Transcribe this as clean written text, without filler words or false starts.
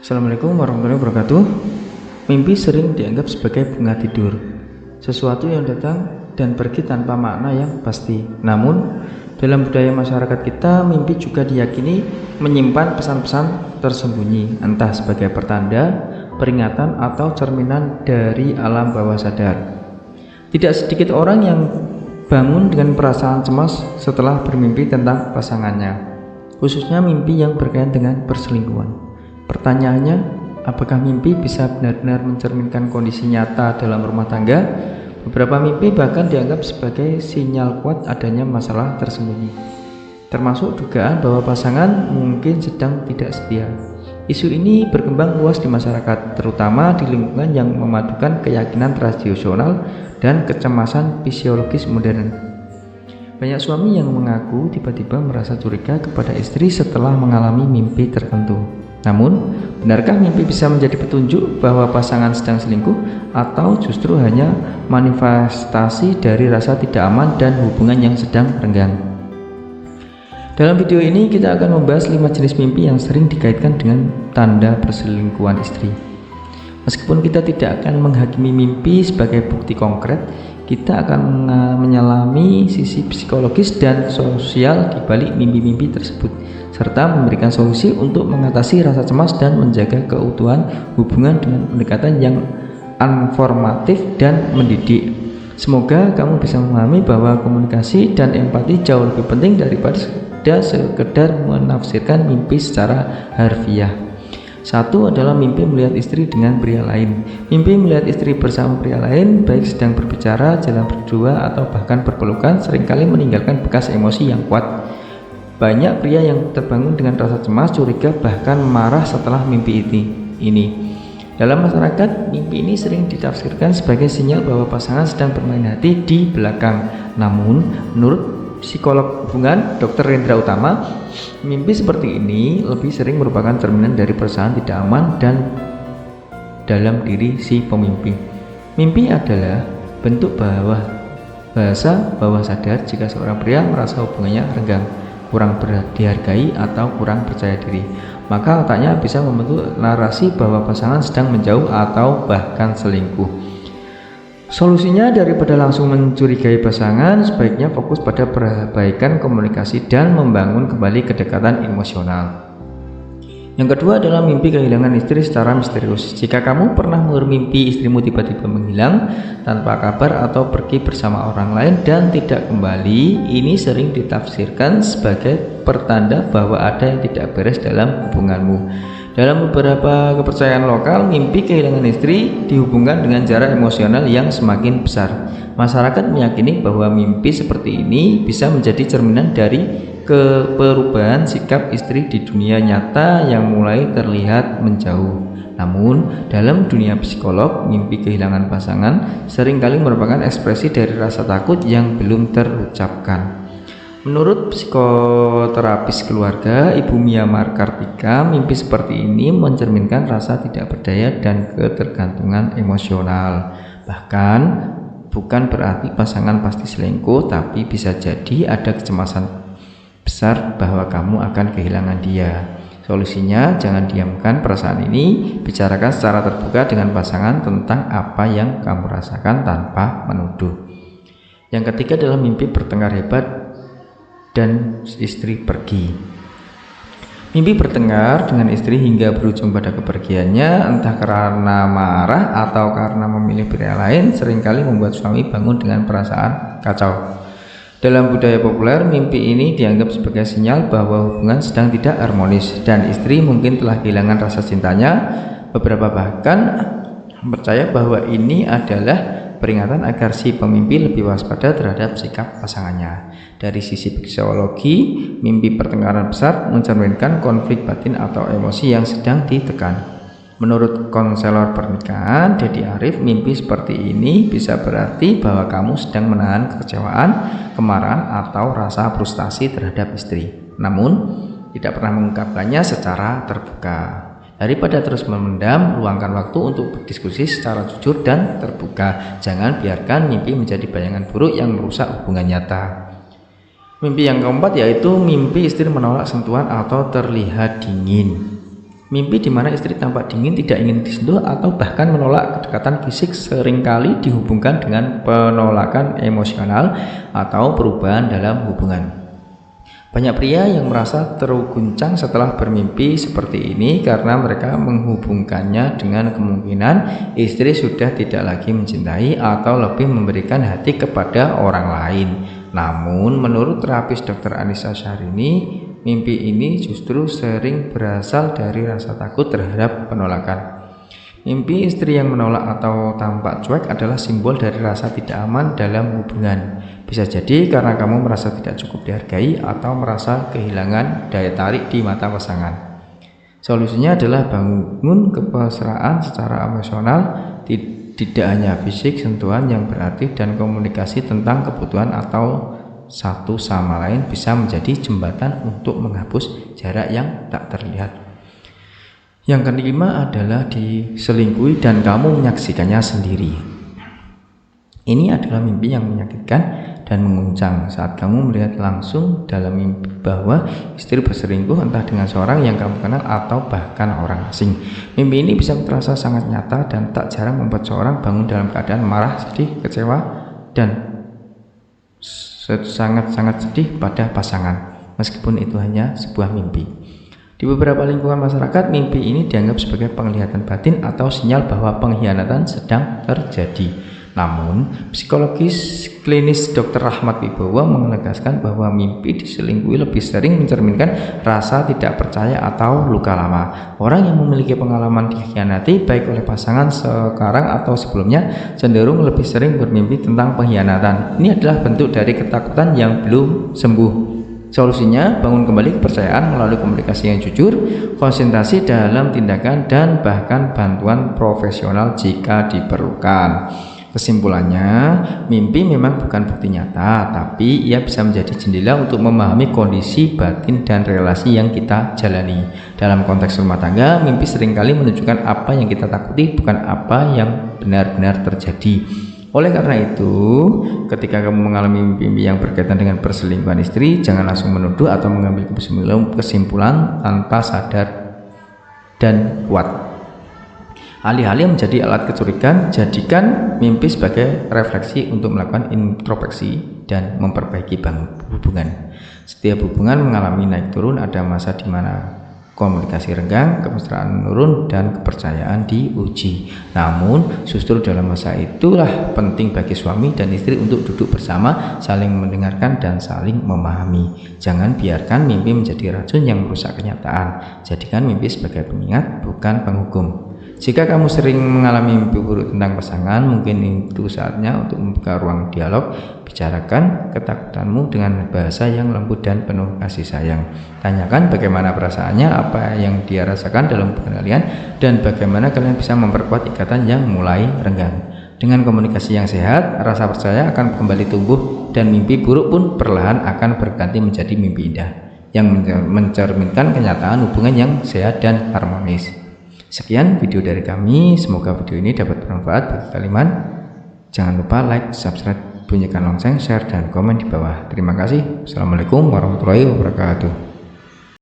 Assalamualaikum warahmatullahi wabarakatuh. Mimpi sering dianggap sebagai bunga tidur, sesuatu yang datang dan pergi tanpa makna yang pasti. Namun, dalam budaya masyarakat kita, mimpi juga diyakini menyimpan pesan-pesan tersembunyi, entah sebagai pertanda, peringatan, atau cerminan dari alam bawah sadar. Tidak sedikit orang yang bangun dengan perasaan cemas setelah bermimpi tentang pasangannya, khususnya mimpi yang berkaitan dengan perselingkuhan. Pertanyaannya, apakah mimpi bisa benar-benar mencerminkan kondisi nyata dalam rumah tangga? Beberapa mimpi bahkan dianggap sebagai sinyal kuat adanya masalah tersembunyi, termasuk dugaan bahwa pasangan mungkin sedang tidak setia. Isu ini berkembang luas di masyarakat, terutama di lingkungan yang memadukan keyakinan tradisional dan kecemasan fisiologis modern. Banyak suami yang mengaku tiba-tiba merasa curiga kepada istri setelah mengalami mimpi tertentu. Namun, benarkah mimpi bisa menjadi petunjuk bahwa pasangan sedang selingkuh, atau justru hanya manifestasi dari rasa tidak aman dan hubungan yang sedang renggang? Dalam video ini kita akan membahas 5 jenis mimpi yang sering dikaitkan dengan tanda perselingkuhan istri. Meskipun kita tidak akan menghakimi mimpi sebagai bukti konkret, kita akan menyelami sisi psikologis dan sosial di balik mimpi-mimpi tersebut, serta memberikan solusi untuk mengatasi rasa cemas dan menjaga keutuhan hubungan dengan pendekatan yang informatif dan mendidik. Semoga kamu bisa memahami bahwa komunikasi dan empati jauh lebih penting daripada sekedar menafsirkan mimpi secara harfiah. Satu adalah mimpi melihat istri dengan pria lain. Mimpi melihat istri bersama pria lain, baik sedang berbicara, jalan berdua, atau bahkan berpelukan, seringkali meninggalkan bekas emosi yang kuat. Banyak pria yang terbangun dengan rasa cemas, curiga, bahkan marah setelah mimpi ini. Dalam masyarakat, mimpi ini sering ditafsirkan sebagai sinyal bahwa pasangan sedang bermain hati di belakang. Namun, menurut psikolog hubungan Dr. Rendra Utama, mimpi seperti ini lebih sering merupakan cerminan dari perasaan tidak aman dan dalam diri si pemimpi. Mimpi adalah bentuk bahasa bawah sadar jika seorang pria merasa hubungannya renggang, kurang dihargai, atau kurang percaya diri. Maka otaknya bisa membentuk narasi bahwa pasangan sedang menjauh atau bahkan selingkuh. Solusinya, daripada langsung mencurigai pasangan, sebaiknya fokus pada perbaikan komunikasi dan membangun kembali kedekatan emosional. Yang kedua adalah mimpi kehilangan istri secara misterius. Jika kamu pernah bermimpi istrimu tiba-tiba menghilang tanpa kabar atau pergi bersama orang lain dan tidak kembali, ini sering ditafsirkan sebagai pertanda bahwa ada yang tidak beres dalam hubunganmu. Dalam beberapa kepercayaan lokal, mimpi kehilangan istri dihubungkan dengan jarak emosional yang semakin besar. Masyarakat meyakini bahwa mimpi seperti ini bisa menjadi cerminan dari perubahan sikap istri di dunia nyata yang mulai terlihat menjauh. Namun, dalam dunia psikolog, mimpi kehilangan pasangan seringkali merupakan ekspresi dari rasa takut yang belum terucapkan. Menurut psikoterapis keluarga, Ibu Mia Kartika, mimpi seperti ini mencerminkan rasa tidak berdaya dan ketergantungan emosional. Bahkan, bukan berarti pasangan pasti selingkuh, tapi bisa jadi ada kecemasan besar bahwa kamu akan kehilangan dia. Solusinya, jangan diamkan perasaan ini, bicarakan secara terbuka dengan pasangan tentang apa yang kamu rasakan tanpa menuduh. Yang ketiga adalah mimpi bertengkar hebat dan istri pergi. Mimpi bertengkar dengan istri hingga berujung pada kepergiannya, entah karena marah atau karena memilih pria lain, seringkali membuat suami bangun dengan perasaan kacau. Dalam budaya populer, mimpi ini dianggap sebagai sinyal bahwa hubungan sedang tidak harmonis dan istri mungkin telah kehilangan rasa cintanya. Beberapa bahkan percaya bahwa ini adalah peringatan agar si pemimpi lebih waspada terhadap sikap pasangannya. Dari sisi psikologi, mimpi pertengkaran besar mencerminkan konflik batin atau emosi yang sedang ditekan. Menurut konselor pernikahan Dedi Arif, mimpi seperti ini bisa berarti bahwa kamu sedang menahan kekecewaan, kemarahan, atau rasa frustasi terhadap istri, namun tidak pernah mengungkapkannya secara terbuka. Daripada terus memendam, luangkan waktu untuk berdiskusi secara jujur dan terbuka. Jangan biarkan mimpi menjadi bayangan buruk yang merusak hubungan nyata. Mimpi yang keempat yaitu mimpi istri menolak sentuhan atau terlihat dingin. Mimpi di mana istri tampak dingin, tidak ingin disentuh, atau bahkan menolak kedekatan fisik seringkali dihubungkan dengan penolakan emosional atau perubahan dalam hubungan. Banyak pria yang merasa terguncang setelah bermimpi seperti ini karena mereka menghubungkannya dengan kemungkinan istri sudah tidak lagi mencintai atau lebih memberikan hati kepada orang lain. Namun menurut terapis Dr. Anissa Syahrini, mimpi ini justru sering berasal dari rasa takut terhadap penolakan. Mimpi istri yang menolak atau tampak cuek adalah simbol dari rasa tidak aman dalam hubungan. Bisa jadi karena kamu merasa tidak cukup dihargai atau merasa kehilangan daya tarik di mata pasangan. Solusinya adalah bangun kemesraan secara emosional, tidak hanya fisik, sentuhan yang berarti dan komunikasi tentang kebutuhan atau satu sama lain bisa menjadi jembatan untuk menghapus jarak yang tak terlihat. Yang kelima adalah diselingkuhi dan kamu menyaksikannya sendiri. Ini adalah mimpi yang menyakitkan dan menguncang saat kamu melihat langsung dalam mimpi bahwa istri berselingkuh entah dengan seorang yang kamu kenal atau bahkan orang asing. Mimpi ini bisa terasa sangat nyata dan tak jarang membuat seorang bangun dalam keadaan marah, sedih, kecewa, dan sangat-sangat sedih pada pasangan, meskipun itu hanya sebuah mimpi. Di beberapa lingkungan masyarakat, mimpi ini dianggap sebagai penglihatan batin atau sinyal bahwa pengkhianatan sedang terjadi. Namun, psikologis klinis Dr. Rahmat Wibowo menegaskan bahwa mimpi diselingkuhi lebih sering mencerminkan rasa tidak percaya atau luka lama. Orang yang memiliki pengalaman dikhianati baik oleh pasangan sekarang atau sebelumnya cenderung lebih sering bermimpi tentang pengkhianatan. Ini adalah bentuk dari ketakutan yang belum sembuh. Solusinya, bangun kembali kepercayaan melalui komunikasi yang jujur, konsentrasi dalam tindakan, dan bahkan bantuan profesional jika diperlukan. Kesimpulannya, mimpi memang bukan bukti nyata, tapi ia bisa menjadi jendela untuk memahami kondisi batin dan relasi yang kita jalani. Dalam konteks rumah tangga, mimpi seringkali menunjukkan apa yang kita takuti, bukan apa yang benar-benar terjadi. Oleh karena itu, ketika kamu mengalami mimpi yang berkaitan dengan perselingkuhan istri, jangan langsung menuduh atau mengambil kesimpulan tanpa sadar dan kuat. Alih-alih menjadi alat kecurigaan, jadikan mimpi sebagai refleksi untuk melakukan introspeksi dan memperbaiki hubungan. Setiap hubungan mengalami naik turun, ada masa di mana komunikasi renggang, kemesraan menurun, dan kepercayaan diuji. Namun, justru dalam masa itulah penting bagi suami dan istri untuk duduk bersama, saling mendengarkan, dan saling memahami. Jangan biarkan mimpi menjadi racun yang merusak kenyataan. Jadikan mimpi sebagai pengingat, bukan penghukum. Jika kamu sering mengalami mimpi buruk tentang pasangan, mungkin itu saatnya untuk membuka ruang dialog. Bicarakan ketakutanmu dengan bahasa yang lembut dan penuh kasih sayang. Tanyakan bagaimana perasaannya, apa yang dia rasakan dalam hubungan kalian, dan bagaimana kalian bisa memperkuat ikatan yang mulai renggang. Dengan komunikasi yang sehat, rasa percaya akan kembali tumbuh, dan mimpi buruk pun perlahan akan berganti menjadi mimpi indah yang mencerminkan kenyataan hubungan yang sehat dan harmonis. Sekian video dari kami, semoga video ini dapat bermanfaat bagi kalian. Jangan lupa like, subscribe, bunyikan lonceng, share, dan komen di bawah. Terima kasih. Assalamualaikum warahmatullahi wabarakatuh.